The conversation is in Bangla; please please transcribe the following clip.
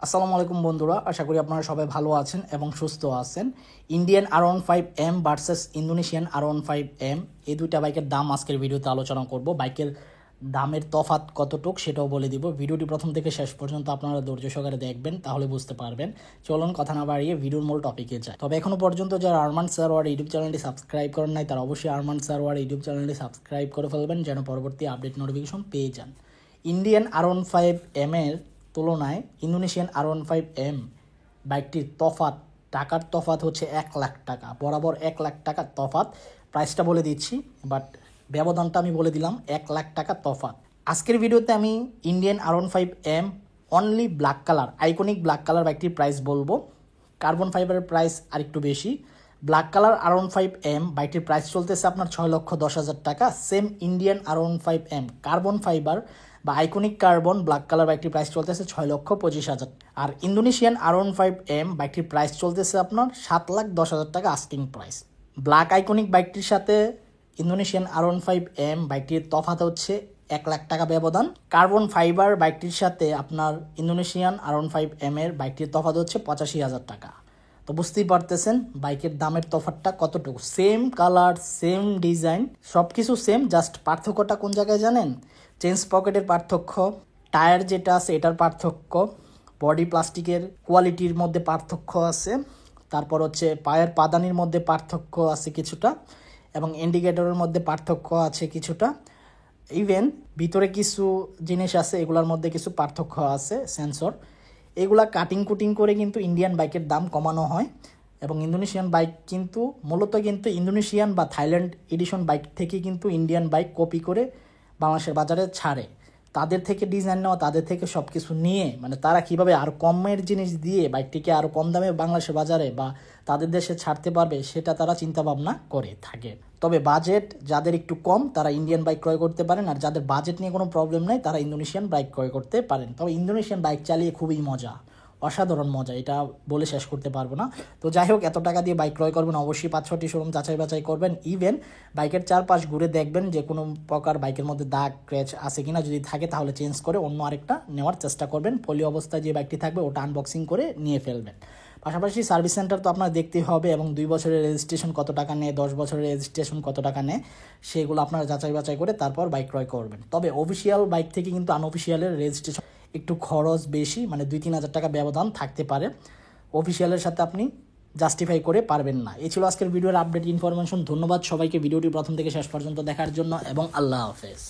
আসসালামু আলাইকুম বন্ধুরা, আশা করি আপনারা সবাই ভালো আছেন এবং সুস্থ আছেন। Indian R15M versus Indonesian R15M, এই দুইটা বাইকের দাম আজকের ভিডিওতে আলোচনা করব। বাইকের দামের তফাৎ কতটুক সেটাও বলে দিব। ভিডিওটি প্রথম থেকে শেষ পর্যন্ত আপনারা ধৈর্য সহকারে দেখবেন, তাহলে বুঝতে পারবেন। চলুন কথা না বাড়িয়ে ভিডিওর মূল টপিকে যায়। তবে এখনও পর্যন্ত যারা আরমান সারোয়ার ইউটিউব চ্যানেলটি সাবস্ক্রাইব করেন নাই, তারা অবশ্যই আরমান সারোয়ার ইউটিউব চ্যানেলটি সাবস্ক্রাইব করে ফেলবেন, যেন পরবর্তী আপডেট নোটিফিকেশন পেয়ে যান। ইন্ডিয়ান R15M এর তুলনায় ইন্দোনেশিয়ান R15M বাইকটির তফাৎ, টাকার তফাৎ হচ্ছে 1 লাখ টাকা, বরাবর 1 লাখ টাকার তফাৎ। প্রাইসটা বলে দিচ্ছি, বাট ব্যবধানটা আমি বলে দিলাম, 1 লাখ টাকা তফাৎ। আজকের ভিডিওতে আমি Indian R15M only black colour, iconic black colour বাইকটির প্রাইস বলবো। কার্বন ফাইবারের প্রাইস আরেকটু বেশি। ব্ল্যাক কালার R15M বাইকটির প্রাইস চলতেছে আপনার 6,10,000 টাকা। Same Indian R15M carbon fibre বা আইকনিক কার্বন ব্ল্যাক কালার বাইকটির প্রাইস চলতেছে 6,25,000। আর ইন্দোনেশিয়ান R15M বাইকটির প্রাইস চলতেছে আপনার 7,10,000 টাকা আস্কিং প্রাইস। ব্ল্যাক আইকনিক বাইকটির সাথে ইন্দোনেশিয়ান R15M বাইকটির তফাৎ হচ্ছে 1 লাখ টাকা ব্যবধান। কার্বন ফাইবার বাইকটির সাথে আপনার ইন্দোনেশিয়ান R15M এর বাইকটির তফাৎ হচ্ছে 85,000 টাকা। তো বুঝতেই পারতেছেন বাইকের দামের তফাৎটা কতটুকু। সেম কালার, সেম ডিজাইন, সব কিছু সেম, জাস্ট পার্থক্যটা কোন জায়গায় জানেন? চেঞ্জ পকেটের পার্থক্য, টায়ার যেটা আছে এটার পার্থক্য, বডি প্লাস্টিকের কোয়ালিটির মধ্যে পার্থক্য আছে, তারপর হচ্ছে পায়ের পাদানির মধ্যে পার্থক্য আছে কিছুটা, এবং ইন্ডিকেটরের মধ্যে পার্থক্য আছে কিছুটা। ইভেন ভিতরে কিছু জিনিস আছে, এগুলোর মধ্যে কিছু পার্থক্য আছে, সেন্সর। এগুলা কাটিং কুটিং করে কিন্তু ইন্ডিয়ান বাইকের দাম কমানো হয়। এবং ইন্দোনেশিয়ান বাইক কিন্তু মূলত ইন্দোনেশিয়ান বা থাইল্যান্ড এডিশন বাইক থেকে কিন্তু ইন্ডিয়ান বাইক কপি করে বাংলাদেশের বাজারে ছাড়ে। তাদের থেকে ডিজাইন নেওয়া, তাদের থেকে সব কিছু নিয়ে, মানে তারা কীভাবে আরও কমের জিনিস দিয়ে বাইকটিকে আরও কম দামে বাংলাদেশের বাজারে বা তাদের দেশে ছাড়তে পারবে, সেটা তারা চিন্তাভাবনা করে থাকে। তবে বাজেট যাদের একটু কম তারা ইন্ডিয়ান বাইক ক্রয় করতে পারেন, আর যাদের বাজেট নিয়ে কোনো প্রবলেম নেই তারা ইন্দোনেশিয়ান বাইক ক্রয় করতে পারেন। তবে ইন্দোনেশিয়ান বাইক চালিয়ে খুবই মজা, অসাধারণ মজা, এটা বলে শেষ করতে পারবো না। তো যাই হোক, এত টাকা দিয়ে বাইক ক্রয় করবেন অবশ্যই 5-6টি শোরুম যাচাই বাছাই করবেন। ইভেন বাইকের চারপাশ ঘুরে দেখবেন যে কোনো প্রকার বাইকের মধ্যে দাগ ক্র্যাচ আছে কিনা, যদি থাকে তাহলে চেঞ্জ করে অন্য আরেকটা নেওয়ার চেষ্টা করবেন। পলি অবস্থায় যে বাইকটি থাকবে ওটা আনবক্সিং করে নিয়ে ফেলবেন। পাশাপাশি সার্ভিস সেন্টার তো আপনার দেখতেই হবে, এবং 2 বছরের রেজিস্ট্রেশন কত টাকা নেয়, 10 বছরের রেজিস্ট্রেশন কত টাকা নেয়, সেগুলো আপনারা যাচাই বাছাই করে তারপর বাইক ক্রয় করবেন। তবে অফিসিয়াল বাইক থেকে কিন্তু আনঅফিসিয়ালের রেজিস্ট্রেশন একটু খরচ বেশি, মানে 2-3 হাজার টাকা ব্যবধান থাকতে পারে। অফিসিয়ালের সাথে আপনি জাস্টিফাই করে পারবেন না। এই ছিল আজকের ভিডিওর আপডেট ইনফরমেশন। ধন্যবাদ সবাইকে ভিডিওটি প্রথম থেকে শেষ পর্যন্ত দেখার জন্য, এবং আল্লাহ হাফেজ।